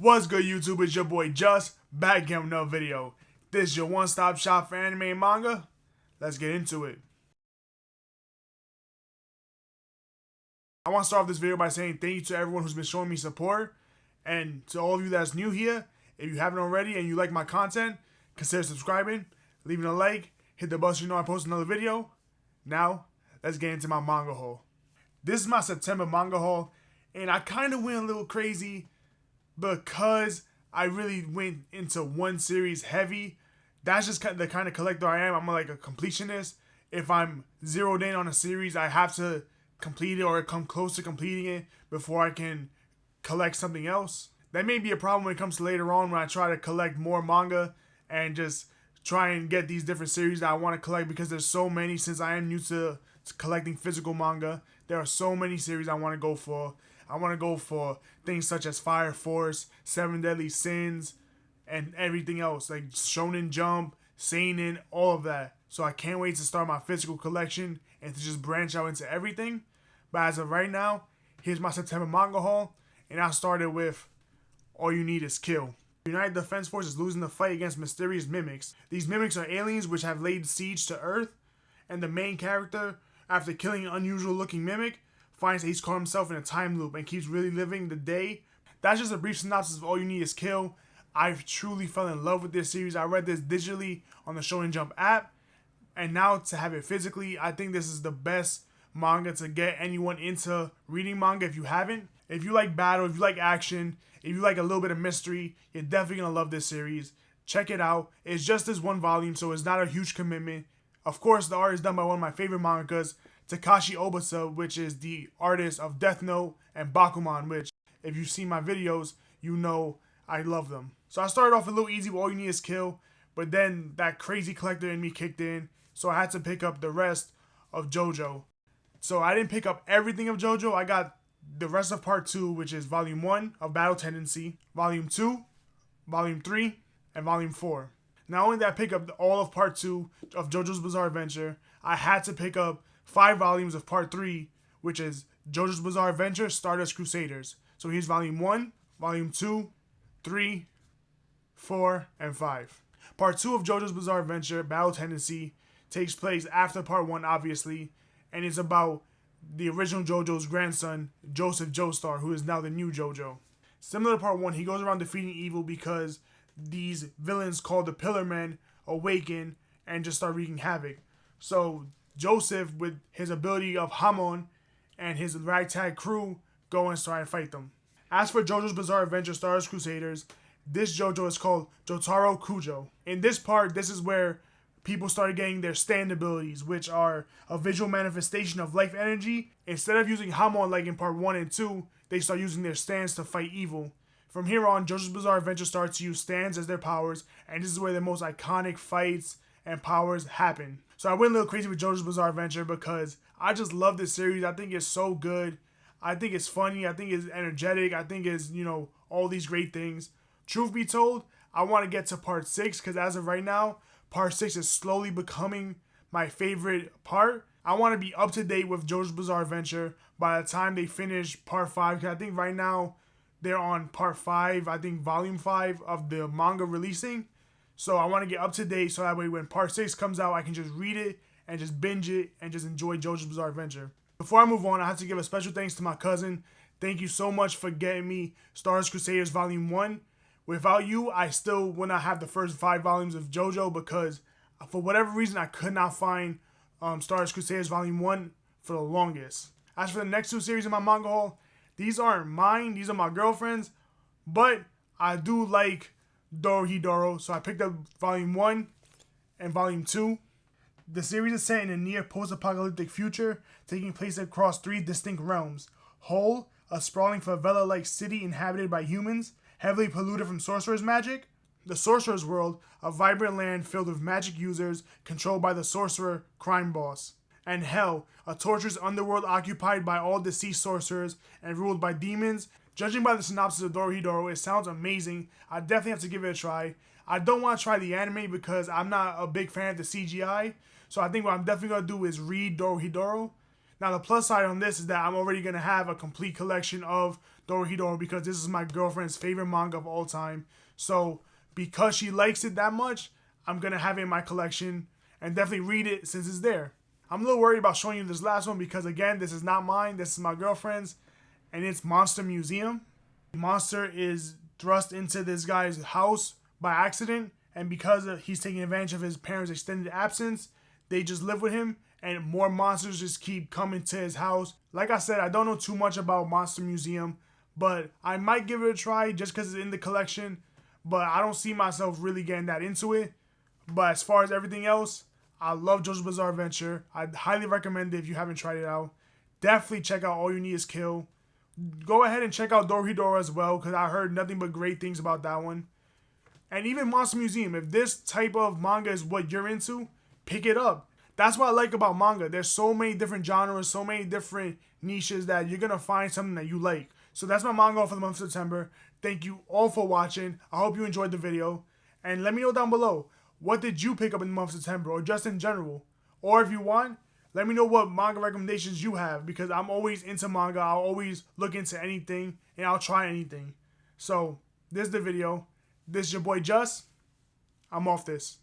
What's good, YouTube? It's your boy Just back again with another video. This is your one-stop shop for anime and manga. Let's get into it. I want to start off this video by saying thank you to everyone who's been showing me support, and to all of you that's new here. If you haven't already and you like my content, consider subscribing, leaving a like, hit the bell so you know I post another video. Now, let's get into my manga haul. This is my September manga haul, and I kind of went a little crazy because I really went into one series heavy. That's just the kind of collector I am. I'm like a completionist. If I'm zeroed in on a series, I have to complete it or come close to completing it before I can collect something else. That may be a problem when it comes to later on when I try to collect more manga and just try and get these different series that I want to collect, because there's so many. Since I am new to collecting physical manga, there are so many series I want to go for. I want to go for things such as Fire Force, Seven Deadly Sins, and everything else, like Shonen Jump, Seinen, all of that. So I can't wait to start my physical collection and to just branch out into everything. But as of right now, here's my September manga haul, and I started with All You Need Is Kill. The United Defense Force is losing the fight against mysterious mimics. These mimics are aliens which have laid siege to Earth, and the main character, after killing an unusual looking mimic, finds that he's caught himself in a time loop and keeps really living the day. That's just a brief synopsis of All You Need Is Kill. I truly fell in love with this series. I read this digitally on the Shonen Jump app, and now to have it physically, I think this is the best manga to get anyone into reading manga if you haven't. If you like battle, if you like action, if you like a little bit of mystery, you're definitely going to love this series. Check it out. It's just this one volume, so it's not a huge commitment. Of course, the art is done by one of my favorite mangakas, Takashi Obasa, which is the artist of Death Note and Bakuman, which, if you've seen my videos, you know I love them. So I started off a little easy with All You Need Is Kill, but then that crazy collector in me kicked in, so I had to pick up the rest of JoJo. So I didn't pick up everything of JoJo. I got the rest of Part 2, which is Volume 1 of Battle Tendency, Volume 2, Volume 3, and Volume 4. Not only did I pick up all of Part 2 of JoJo's Bizarre Adventure, I had to pick up 5 volumes of Part 3, which is JoJo's Bizarre Adventure, Stardust Crusaders. So here's Volume 1, Volume 2, 3, 4, and 5. Part 2 of JoJo's Bizarre Adventure, Battle Tendency, takes place after Part 1, obviously, and it's about the original JoJo's grandson, Joseph Joestar, who is now the new JoJo. Similar to Part 1, he goes around defeating evil because these villains called the Pillar Men awaken and just start wreaking havoc. So Joseph, with his ability of Hamon and his ragtag crew, go and try and fight them. As for JoJo's Bizarre Adventure Stardust Crusaders, this JoJo is called Jotaro Kujo. In this part, this is where people started getting their stand abilities, which are a visual manifestation of life energy. Instead of using Hamon like in Part 1 and 2, they start using their stands to fight evil. From here on, JoJo's Bizarre Adventure starts to use stands as their powers, and this is where the most iconic fights and powers happen. So I went a little crazy with JoJo's Bizarre Adventure because I just love this series. I think it's so good. I think it's funny. I think it's energetic. I think it's, all these great things. Truth be told, I want to get to Part 6 because as of right now, Part 6 is slowly becoming my favorite part. I want to be up to date with JoJo's Bizarre Adventure by the time they finish Part 5, because I think right now they're on Part 5, I think Volume 5 of the manga releasing. So I want to get up to date so that way when Part 6 comes out, I can just read it and just binge it and just enjoy JoJo's Bizarre Adventure. Before I move on, I have to give a special thanks to my cousin. Thank you so much for getting me Stardust Crusaders Volume 1. Without you, I still would not have the first 5 volumes of JoJo because for whatever reason, I could not find Stardust Crusaders Volume 1 for the longest. As for the next 2 series in my manga haul, these aren't mine. These are my girlfriend's. But I do like Dorhidoro, so I picked up Volume 1 and Volume 2. The series is set in a near post-apocalyptic future, taking place across 3 distinct realms. Hole, a sprawling favela-like city inhabited by humans, heavily polluted from sorcerer's magic. The Sorcerer's World, a vibrant land filled with magic users controlled by the sorcerer crime boss. And Hell, a torturous underworld occupied by all deceased sorcerers and ruled by demons. Judging by the synopsis of Dorhidoro, it sounds amazing. I definitely have to give it a try. I don't want to try the anime because I'm not a big fan of the CGI, so I think what I'm definitely going to do is read Dorhidoro. Now the plus side on this is that I'm already going to have a complete collection of Dorhidoro because this is my girlfriend's favorite manga of all time. So because she likes it that much, I'm going to have it in my collection and definitely read it since it's there. I'm a little worried about showing you this last one because, again, this is not mine. This is my girlfriend's, and it's Monster Museum. Monster is thrust into this guy's house by accident, and because he's taking advantage of his parents' extended absence, they just live with him, and more monsters just keep coming to his house. Like I said, I don't know too much about Monster Museum, but I might give it a try just because it's in the collection, but I don't see myself really getting that into it. But as far as everything else, I love JoJo's Bizarre Adventure. I'd highly recommend it if you haven't tried it out. Definitely check out All You Need Is Kill. Go ahead and check out Dorhidoro as well, because I heard nothing but great things about that one. And even Monster Museum, if this type of manga is what you're into, pick it up. That's what I like about manga. There's so many different genres, so many different niches that you're going to find something that you like. So that's my manga for the month of September. Thank you all for watching. I hope you enjoyed the video. And let me know down below, what did you pick up in the month of September, or just in general? Or if you want, let me know what manga recommendations you have, because I'm always into manga. I'll always look into anything, and I'll try anything. So, this is the video. This is your boy Just. I'm off this.